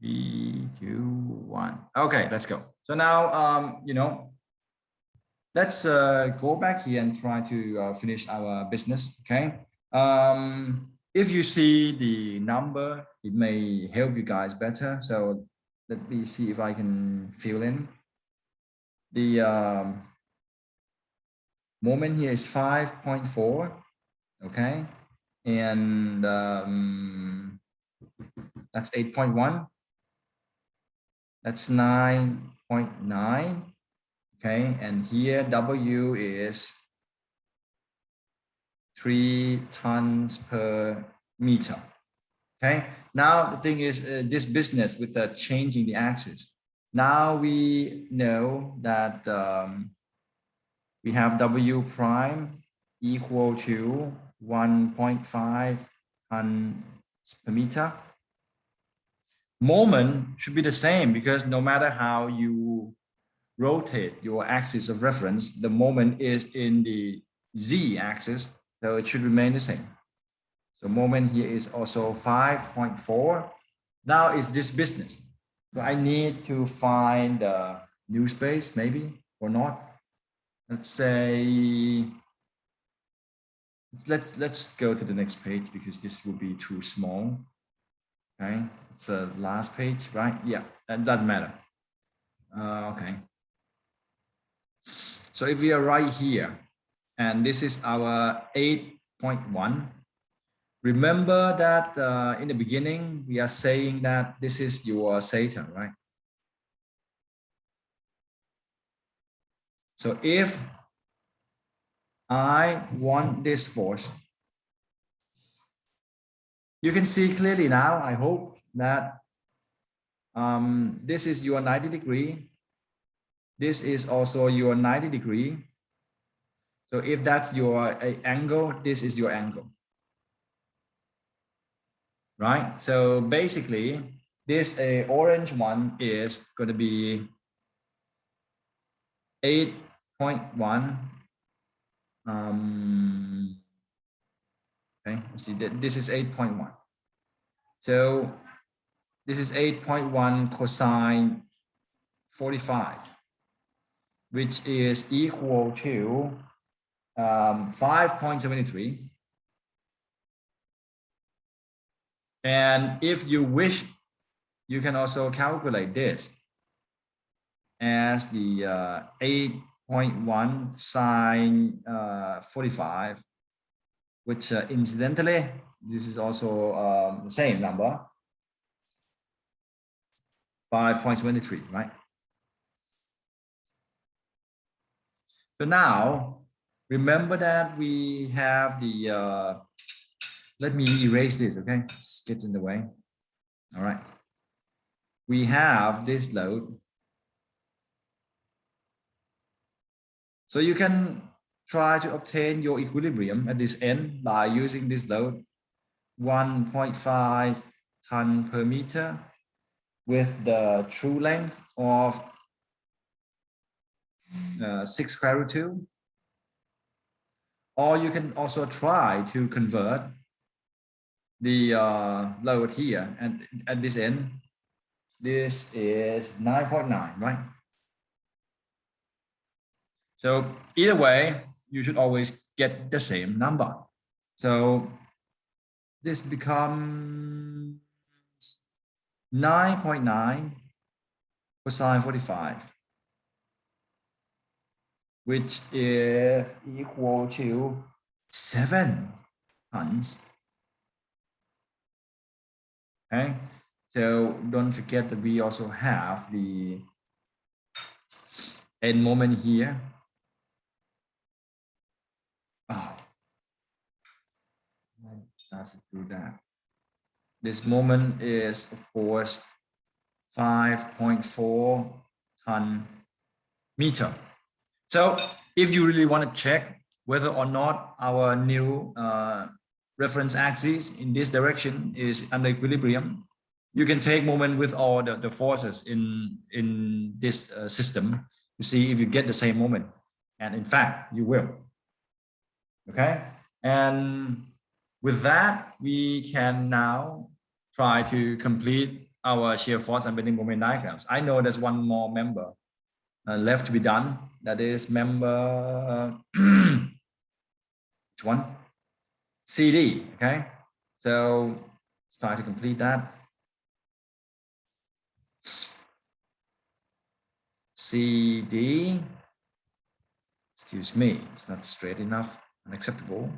3, 2, 1. Okay, let's go. So now, let's go back here and try to finish our business. Okay. If you see the number, it may help you guys better. So let me see if I can fill in. The moment here is 5.4. Okay. And that's 8.1. That's 9.9. Okay. And here W is 3 tons per meter. Okay. Now the thing is this business with changing the axis. Now we know that we have W prime equal to 1.5 tons per meter. Moment should be the same because no matter how you rotate your axis of reference, the moment is in the Z axis, so it should remain the same. So moment here is also 5.4. Now is this business. So I need to find a new space maybe or not. Let's say, let's go to the next page because this will be too small. Okay, it's the last page, right? Yeah, that doesn't matter. Okay. So if we are right here, and this is our 8.1, remember that in the beginning, we are saying that this is your theta, right? So if I want this force, you can see clearly now, I hope that this is your 90 degree. This is also your 90 degree. So if that's your angle, this is your angle. Right? So basically, this orange one is going to be 8.1. Okay, let's see that this is 8.1. So this is 8.1 cosine 45, which is equal to 5.73. And if you wish, you can also calculate this as the 8.1 sine 45, which incidentally, this is also the same number, 5.73, right? So now, remember that we have the, let me erase this, okay? This gets in the way. All right. We have this load. So you can try to obtain your equilibrium at this end by using this load, 1.5 ton per meter with the true length of 6 square root 2. Or you can also try to convert the load here, and at this end, this is 9.9, right? So either way, you should always get the same number. So this becomes 9.9 cosine 45, which is equal to 7 tons. Okay, so don't forget that we also have the end moment here. Oh, why does it do that? This moment is, of course, 5.4 ton meter. So if you really want to check whether or not our new reference axis in this direction is under equilibrium, you can take moment with all the forces in this system to see if you get the same moment. And in fact, you will. Okay. And with that, we can now try to complete our shear force and bending moment diagrams. I know there's one more member left to be done. That is member which one? CD. Okay, so let's try to complete that. CD. Excuse me, it's not straight enough. Unacceptable.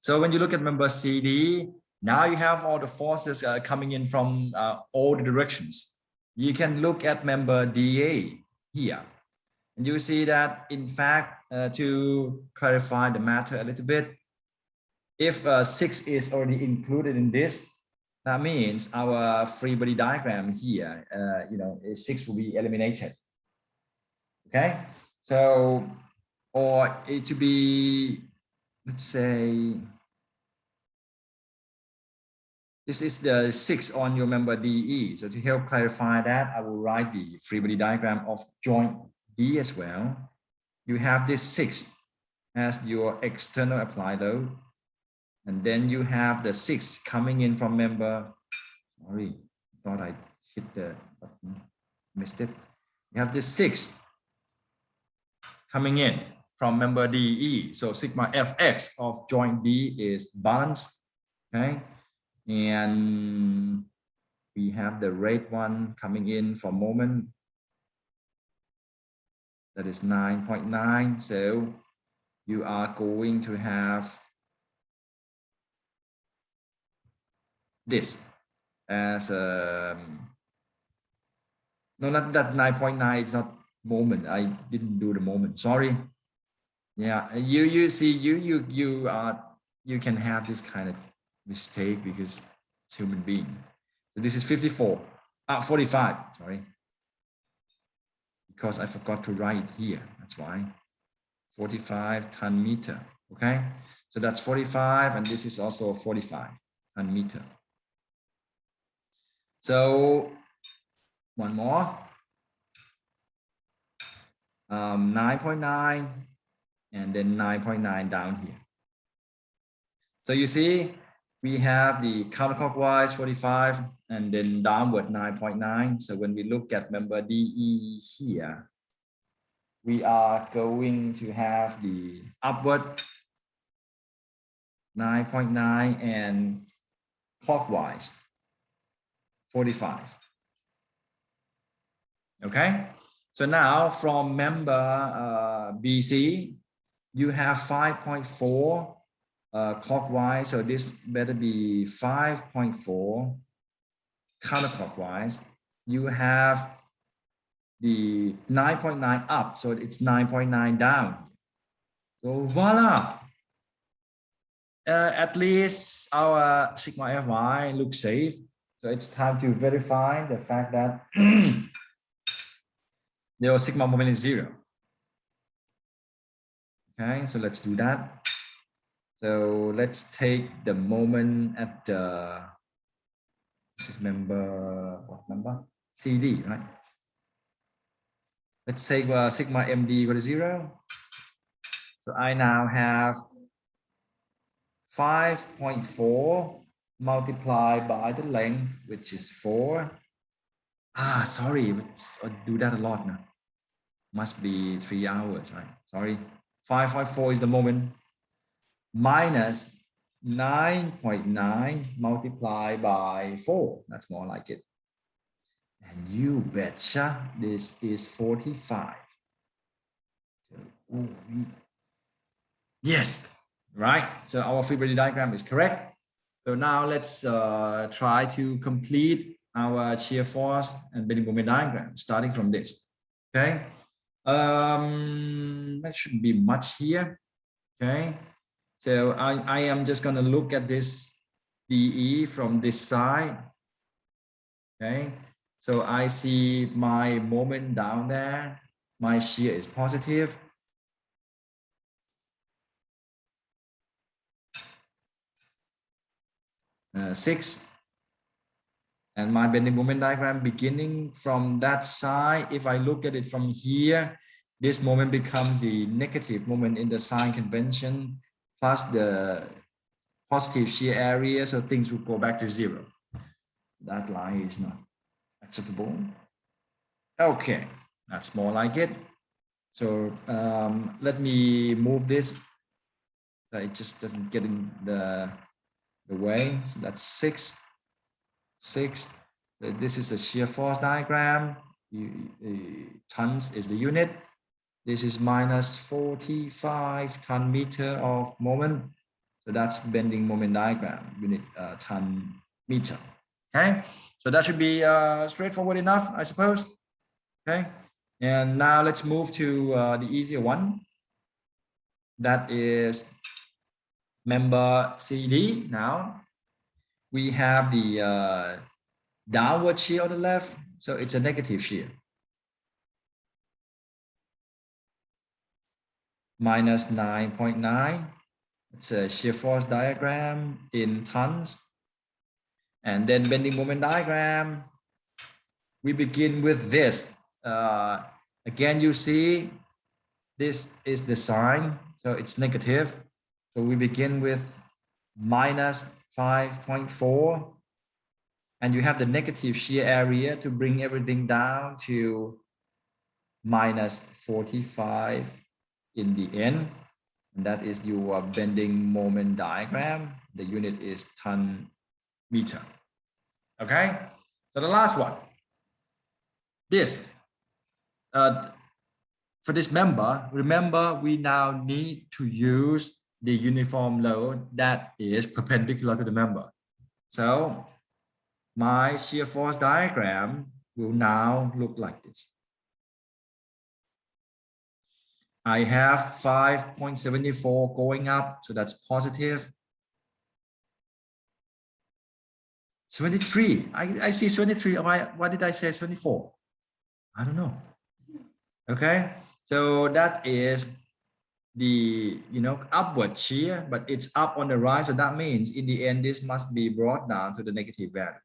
So when you look at member CD, now you have all the forces coming in from all the directions. You can look at member DA here. And you see that, in fact, to clarify the matter a little bit, if 6 is already included in this, that means our free body diagram here, 6 will be eliminated. Okay, so, or it to be, let's say, this is the 6 on your member DE. So to help clarify that, I will write the free body diagram of joint D as well. You have this 6 as your external applied load. And then you have the 6 coming in from member, sorry, thought I hit the button, missed it. You have this 6 coming in from member DE. So sigma Fx of joint D is balanced, okay? And we have the rate one coming in for moment. That is 9.9. So you are going to have this as no, not that 9.9. It's not moment. I didn't do the moment. Sorry. Yeah, you see, you can have this kind of mistake because it's human being. So this is 45. Sorry, because I forgot to write here. That's why 45 ton meter. Okay, so that's 45, and this is also 45 ton meter. So one more. 9.9 and then 9.9 down here. So you see, we have the counterclockwise 45 and then downward 9.9. So when we look at member DE here, we are going to have the upward 9.9 and clockwise 45. Okay. So now from member BC, you have 5.4 clockwise. So this better be 5.4 counterclockwise. You have the 9.9 up. So it's 9.9 down. So voila. At least our sigma Fy looks safe. So it's time to verify the fact that your sigma moment is 0. Okay, so let's do that. So let's take the moment at the, this is member, what number? CD, right? Let's take sigma MD equal to 0. So I now have 5.4 multiplied by the length, which is 4. Sorry, I do that a lot now. Must be 3 hours, right? Sorry. 5.4 is the moment minus 9.9 multiplied by 4. That's more like it. And you betcha, this is 45. So, yes, right. So our free body diagram is correct. So now let's try to complete our shear force and bending moment diagram, starting from this. Okay. That shouldn't be much here. Okay. So I am just going to look at this DE from this side. Okay. So I see my moment down there. My shear is positive. Six. And my bending moment diagram beginning from that side, if I look at it from here, this moment becomes the negative moment in the sign convention plus the positive shear area, so things will go back to 0. that line is not acceptable. Okay, that's more like it. So let me move this. It just doesn't get in the way. So that's 6. So this is a shear force diagram. Tons is the unit. This is minus 45 ton-meter of moment. So that's bending moment diagram, unit ton-meter. Okay, so that should be straightforward enough, I suppose. Okay, and now let's move to the easier one. That is member CD. Now we have the downward shear on the left, so it's a negative shear. Minus 9.9. It's a shear force diagram in tons. And then bending moment diagram, we begin with this. Again, you see this is the sign, so it's negative. So we begin with minus 5.4. And you have the negative shear area to bring everything down to minus 45 in the end. And that is your bending moment diagram. The unit is ton-meter. Okay, so the last one. This. For this member, remember we now need to use the uniform load that is perpendicular to the member. So my shear force diagram will now look like this. I have 5.74 going up, so that's positive. 73, I see 73. Why did I say 74? I don't know. Okay, so that is the upward shear, but it's up on the right, so that means in the end this must be brought down to the negative value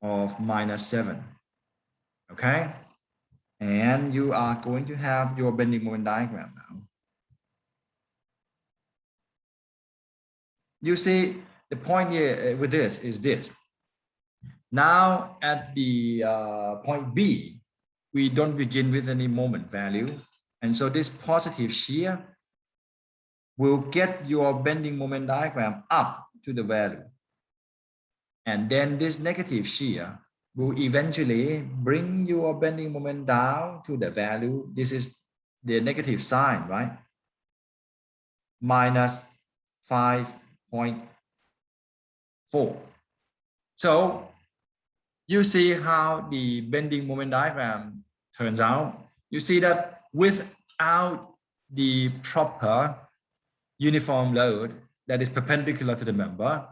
of minus 7. Okay, and you are going to have your bending moment diagram now. You see, the point here with this is this. Now at the point B, we don't begin with any moment value. And so this positive shear will get your bending moment diagram up to the value. And then this negative shear will eventually bring your bending moment down to the value. This is the negative sign, right? Minus 5.4. So you see how the bending moment diagram turns out. You see that without the proper uniform load that is perpendicular to the member,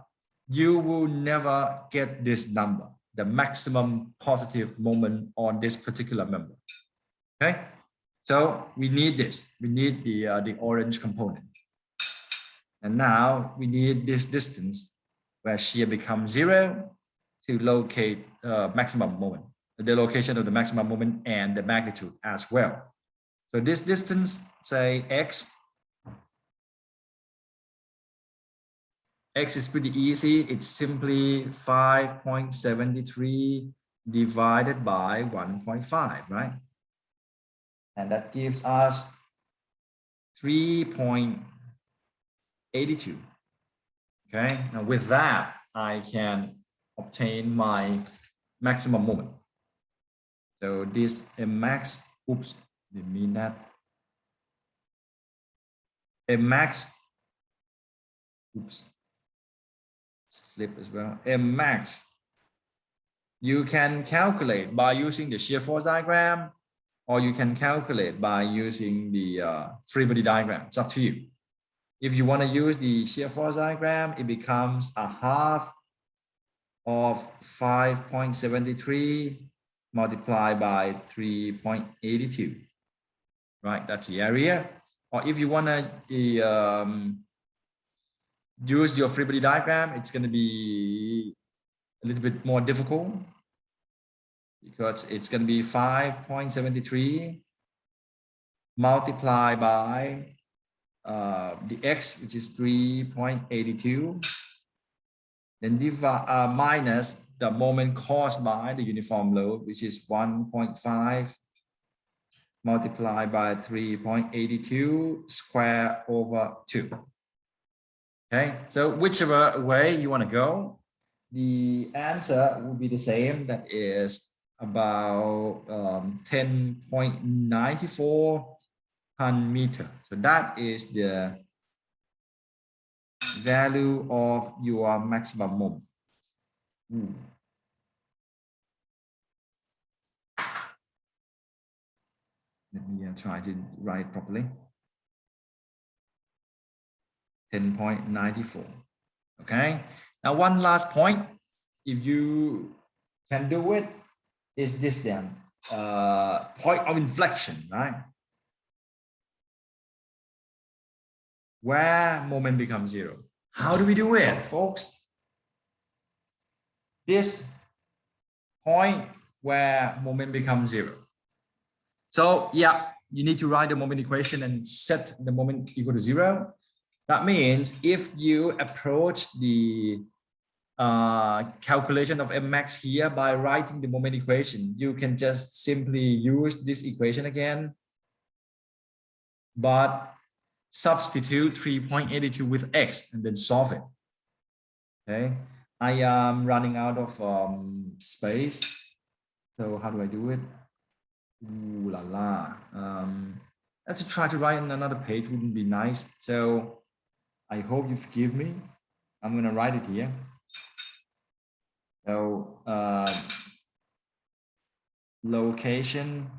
you will never get this number, the maximum positive moment on this particular member. Okay, so we need this. We need the orange component. And now we need this distance where shear becomes 0 to locate maximum moment, the location of the maximum moment and the magnitude as well. So this distance, say x. X is pretty easy. It's simply 5.73 divided by 1.5, right? And that gives us 3.82. Okay, now with that, I can obtain my maximum moment. So this max, oops, didn't mean that. Max, oops, slip as well. Max, you can calculate by using the shear force diagram, or you can calculate by using the free body diagram. It's up to you. If you want to use the shear force diagram, it becomes a half of 5.73 multiplied by 3.82. Right, that's the area. Or if you want to use your free body diagram, it's going to be a little bit more difficult because it's going to be 5.73 multiplied by the x, which is 3.82, then minus the moment caused by the uniform load, which is 1.5 multiplied by 3.82 square over 2. Okay, so whichever way you want to go, the answer will be the same. That is about 10.94 ton meter. So that is the value of your maximum moment. Let me try to write properly. 10.94. Okay. Now one last point, if you can do it, is this then point of inflection, right? Where moment becomes zero. How do we do it, folks? This point where moment becomes zero. So yeah, you need to write the moment equation and set the moment equal to zero. That means if you approach the calculation of Mmax here by writing the moment equation, you can just simply use this equation again, but substitute 3.82 with x and then solve it. Okay, I am running out of space, so how do I do it? Ooh la la. Let's try to write on another page, wouldn't be nice. So I hope you forgive me. I'm going to write it here. So location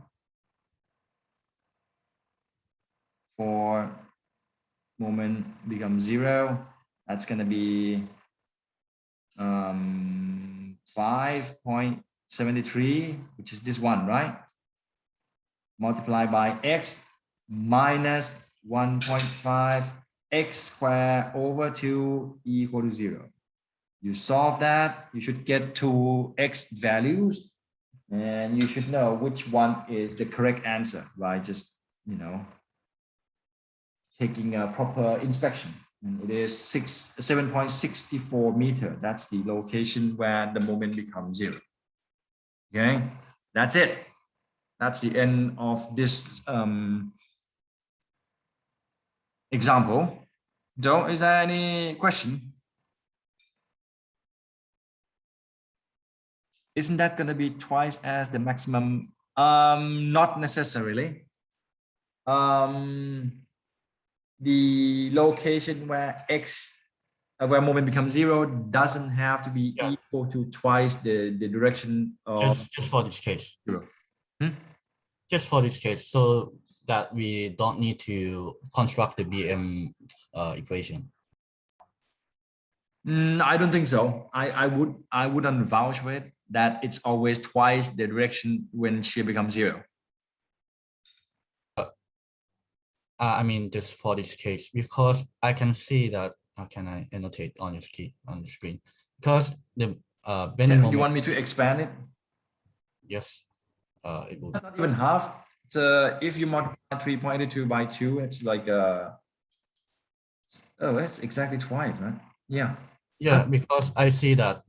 for moment becomes zero. That's going to be 5.73, which is this one, right? Multiplied by x minus 1.5 x squared over 2 equal to 0. You solve that, you should get two x values, and you should know which one is the correct answer by just, you know, taking a proper inspection. And it is 7.64 meter. That's the location where the moment becomes zero. Okay, that's it. That's the end of this example. Joe, is there any question? Isn't that going to be twice as the maximum? Not necessarily. The location where where moment becomes zero doesn't have to be equal to twice the direction of just for this case. Zero. Just for this case, so that we don't need to construct the BM equation. I don't think so. I wouldn't vouch for it that it's always twice the direction when shear becomes zero. I mean, just for this case, because I can see that. How can I annotate on your screen? Because the bending moment. You want me to expand it? Yes. It will. It's not even half. So if you multiply 3.82 by 2, it's like oh, that's exactly twice, right? Yeah. Yeah, because I see that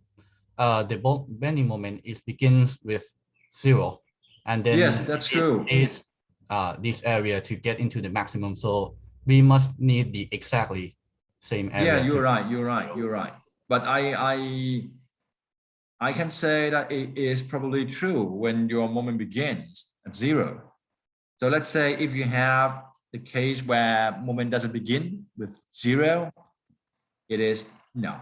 the bending moment begins with 0, and then yes, that's true. Is this area to get into the maximum, so we must need the exactly same area. Yeah, you're right. You're right. But I can say that it is probably true when your moment begins at 0. So let's say if you have the case where moment doesn't begin with 0, it is no.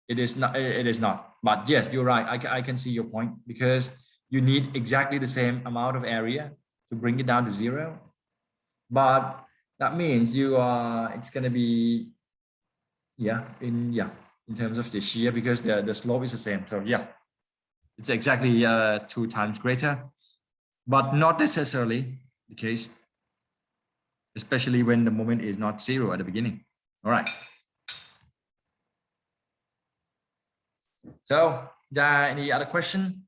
It is not. It is not. But yes, you're right. I can see your point, because you need exactly the same amount of area to bring it down to 0. But that means you are. It's going to be in terms of the shear, because the slope is the same. So yeah, it's exactly 2 times greater, but not necessarily the case, especially when the moment is not 0 at the beginning. All right. So, any other question?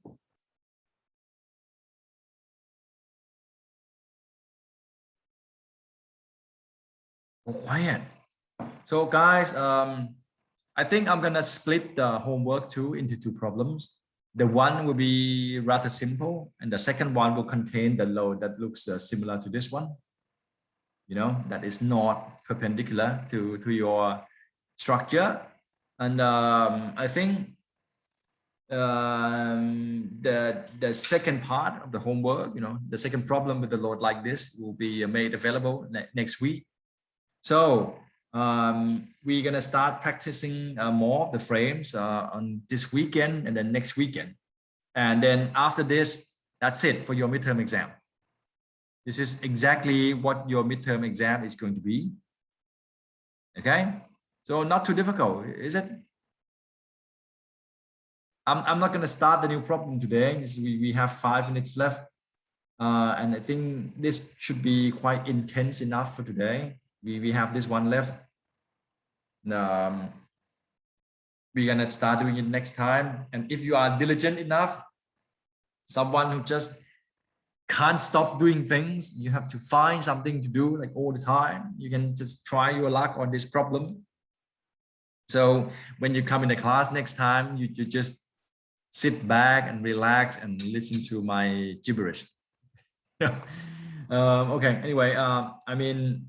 Oh, quiet. So guys, I think I'm gonna split the homework into two problems. The one will be rather simple, and the second one will contain the load that looks similar to this one. You know, that is not perpendicular to your structure. And I think the second part of the homework, you know, the second problem with the load like this will be made available next week. So we're gonna start practicing more of the frames on this weekend and then next weekend. And then after this, that's it for your midterm exam. This is exactly what your midterm exam is going to be. Okay, so not too difficult, is it? I'm not going to start the new problem today. We have 5 minutes left. And I think this should be quite intense enough for today. We have this one left. We're going to start doing it next time. And if you are diligent enough, someone who just can't stop doing things, you have to find something to do like all the time. You can just try your luck on this problem. So when you come in the class next time, you just sit back and relax and listen to my gibberish. Okay, anyway, I mean,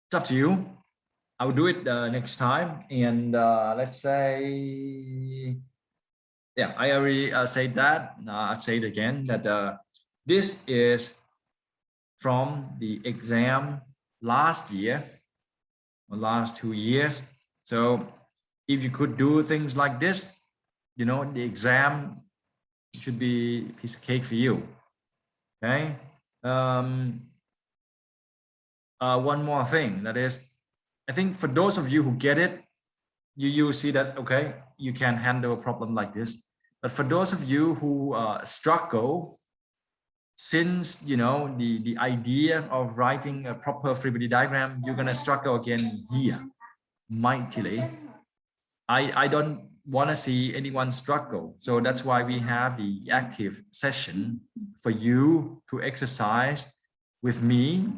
it's up to you. I'll do it next time. And let's say, yeah, I already said that. I'll say it again, that this is from the exam last year or last 2 years. So if you could do things like this, you know, the exam should be a piece of cake for you. Okay. One more thing, that is, I think for those of you who get it, you see that, okay, you can handle a problem like this. But for those of you who struggle, since, you know, the idea of writing a proper free body diagram, you're going to struggle again here mightily. I don't want to see anyone struggle. So that's why we have the active session for you to exercise with me.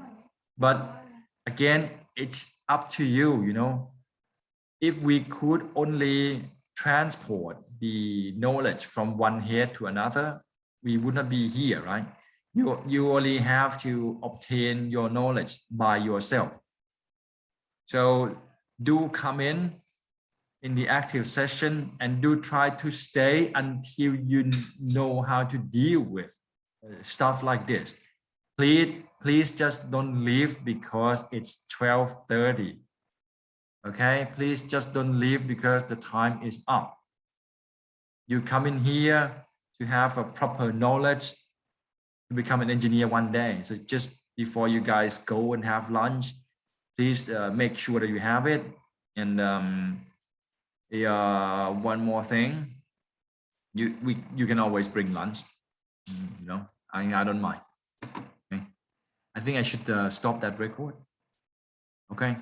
But again, it's up to you, you know. If we could only transport the knowledge from one head to another, we would not be here, right? You only have to obtain your knowledge by yourself. So do come in the active session and do try to stay until you know how to deal with stuff like this. Please just don't leave because it's 12:30. Okay, please just don't leave because the time is up. You come in here to have a proper knowledge to become an engineer one day. So just before you guys go and have lunch, please make sure that you have it. And one more thing, you can always bring lunch. You know, I don't mind. Okay, I think I should stop that record. Okay.